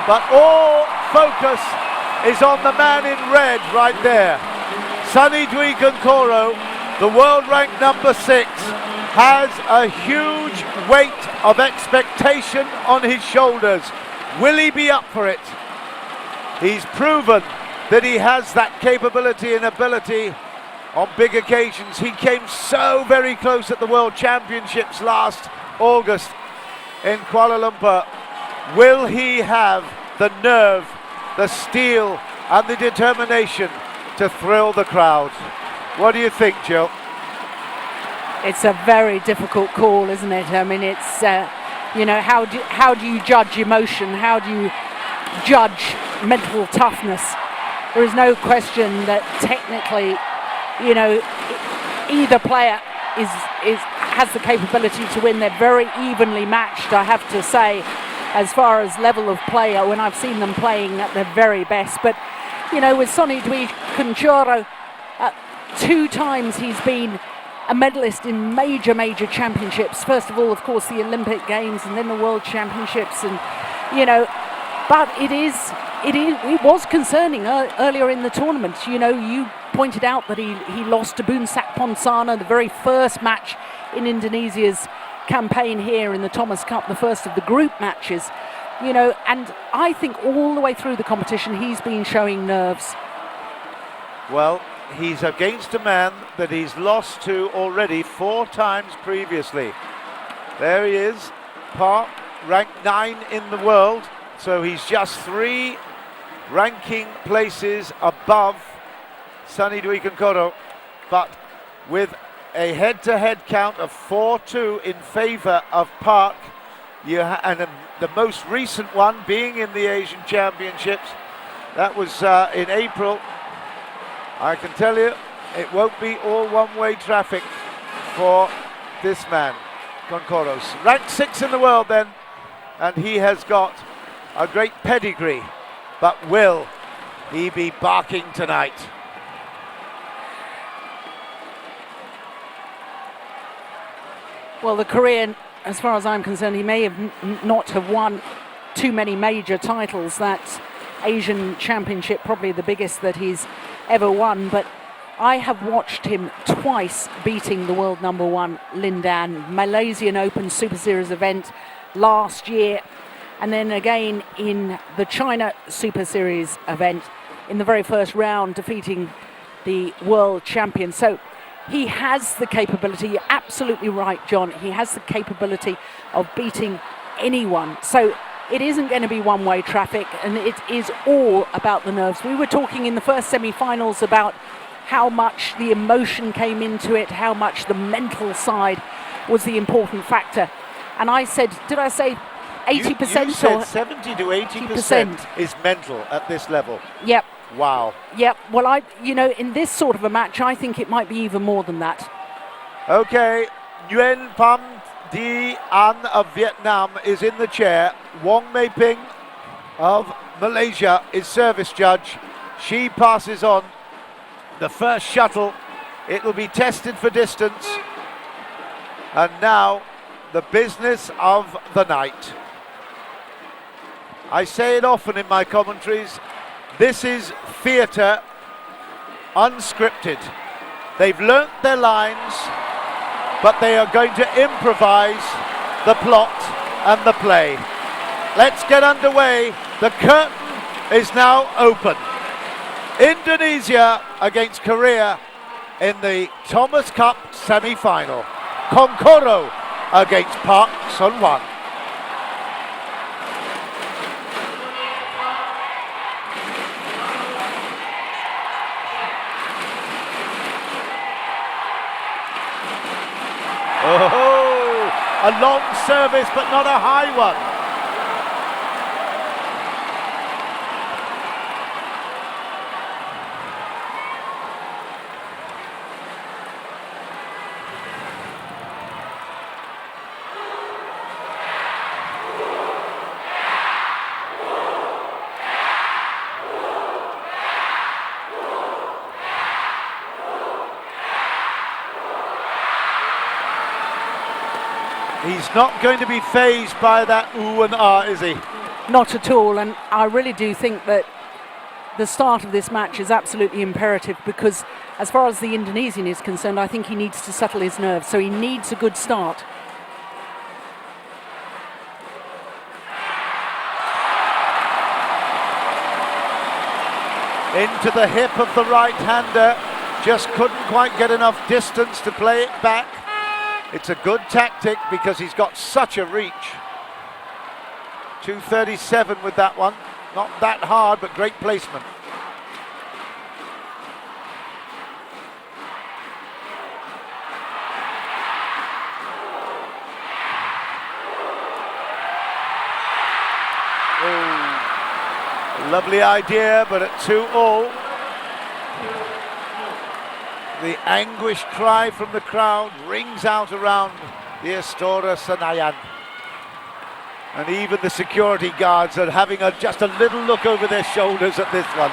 but all focus is on the man in red right there. Sony Dwi Kuncoro, the world ranked number 6, has a huge weight of expectation on his shoulders. Will he be up for it? He's proven that he has that capability and ability on big occasions. He came so very close at the World Championships last August in Kuala Lumpur. Will he have the nerve, the steel and the determination to thrill the crowd? What do you think, Jill? It's a very difficult call, isn't it? I mean, it's, you know, how do you judge emotion? How do you judge mental toughness? There is no question that technically, you know, either player has the capability to win. They're very evenly matched, I have to say, as far as level of play, when I've seen them playing at their very best. But, you know, with Sony Dwi Kuncoro, 2 times he's been a medalist in major championships. First of all, of course, the Olympic Games and then the World Championships. And, you know, but it was concerning earlier in the tournament. You know, you pointed out that he lost to Boonsak Ponsana, the very first match in Indonesia's campaign here in the Thomas Cup, the first of the group matches. You know, and I think all the way through the competition, he's been showing nerves. Well, he's against a man that he's lost to already 4 times previously. There he is, Park, ranked 9 in the world, so he's just 3 ranking places above Sony Dwi Kuncoro, but with a head-to-head count of 4-2 in favour of Park, and the most recent one being in the Asian Championships. That was in April. I can tell you, it won't be all one-way traffic for this man, Kuncoro. Ranked 6 in the world then, and he has got a great pedigree. But will he be barking tonight? Well, the Korean, as far as I'm concerned, he may have not have won too many major titles. That Asian Championship, probably the biggest that he's ever won, but I have watched him twice beating the world number 1 Lin Dan, Malaysian Open Super Series event last year, and then again in the China Super Series event in the very first round, defeating the world champion. So he has the capability. You're absolutely right, John. He has the capability of beating anyone. So it isn't going to be one-way traffic, and it is all about the nerves. We were talking in the first semi-finals about how much the emotion came into it, how much the mental side was the important factor. And I said, did I say 80%? You said 70 to 80% is mental at this level. Yep. Wow. Yep. Well, you know, in this sort of a match, I think it might be even more than that. Okay, Nguyen Pham Di An of Vietnam is in the chair. Wong Mei Ping of Malaysia is service judge. She passes on the first shuttle. It will be tested for distance. And now, the business of the night. I say it often in my commentaries, this is theatre unscripted. They've learnt their lines, but they are going to improvise the plot and the play. Let's get underway. The curtain is now open. Indonesia against Korea in the Thomas Cup semi-final. Kuncoro against Park Sung Hwan. Oh, a long service, but not a high one. He's not going to be fazed by that ooh and ah, is he? Not at all, and I really do think that the start of this match is absolutely imperative, because as far as the Indonesian is concerned, I think he needs to settle his nerves, so he needs a good start. Into the hip of the right-hander, just couldn't quite get enough distance to play it back. It's a good tactic because he's got such a reach. 237 with that one. Not that hard, but great placement. Oh, lovely idea, but at 2-all. The anguish cry from the crowd rings out around the Istora Senayan. And even the security guards are having just a little look over their shoulders at this one.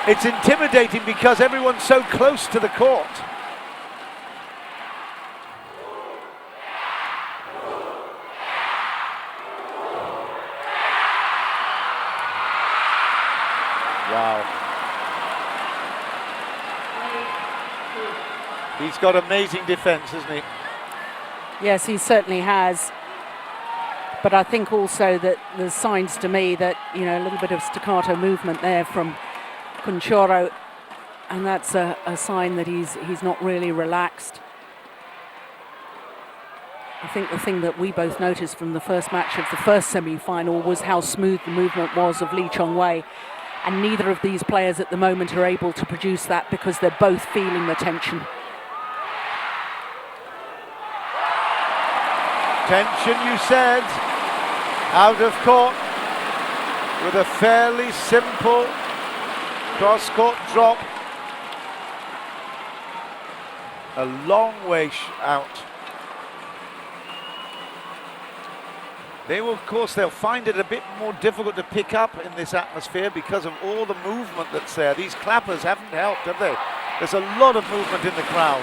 It's intimidating because everyone's so close to the court. Wow. He's got amazing defense, hasn't he? Yes, he certainly has. But I think also that there's signs to me that, you know, a little bit of staccato movement there from Kuncoro, and that's a sign that he's not really relaxed. I think the thing that we both noticed from the first match of the first semi-final was how smooth the movement was of Lee Chong-wei. And neither of these players at the moment are able to produce that because they're both feeling the tension. Tension, you said, out of court with a fairly simple cross-court drop. A long way out. They will, of course, they'll find it a bit more difficult to pick up in this atmosphere because of all the movement that's there. These clappers haven't helped, have they? There's a lot of movement in the crowd.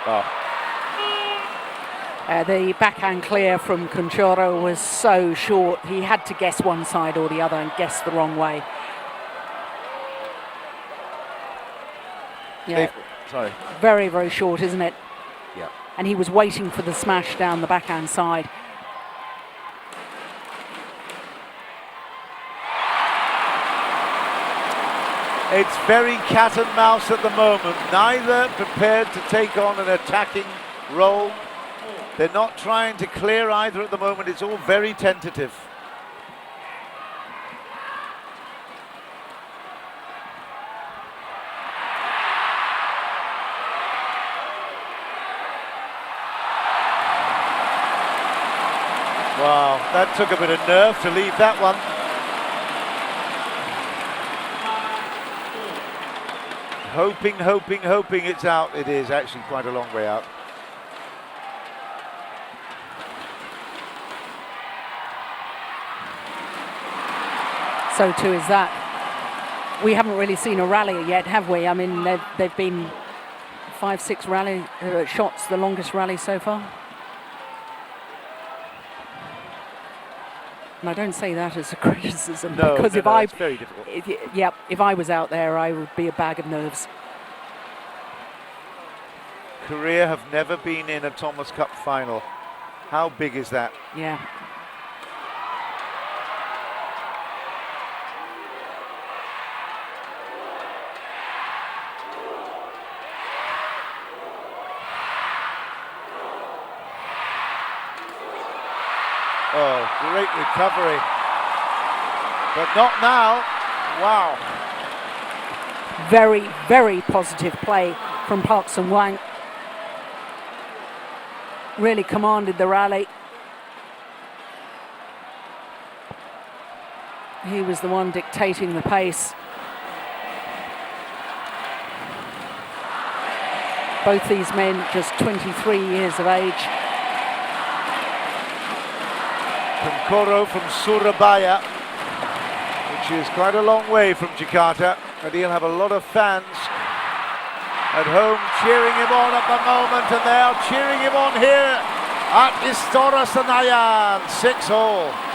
Oh. The backhand clear from Kuncoro was so short. He had to guess one side or the other and guess the wrong way. Yeah, sorry. Very, very short, isn't it? Yeah. And he was waiting for the smash down the backhand side. It's very cat and mouse at the moment. Neither prepared to take on an attacking role. They're not trying to clear either at the moment. It's all very tentative. Wow, that took a bit of nerve to leave that one. Hoping it's out. It is actually quite a long way out. So too is that. We haven't really seen a rally yet, have we? I mean, they've been 5-6 rally shots, the longest rally so far. And I don't say that as a criticism, no, because it's very difficult. If I was out there, I would be a bag of nerves. Korea have never been in a Thomas Cup final. How big is that? Yeah. Oh, great recovery. But not now. Wow. Very, very positive play from Park Sung Hwan. Really commanded the rally. He was the one dictating the pace. Both these men just 23 years of age. Kuncoro from Surabaya, which is quite a long way from Jakarta, and he'll have a lot of fans at home cheering him on at the moment, and they are cheering him on here at Istora Senayan, 6-all.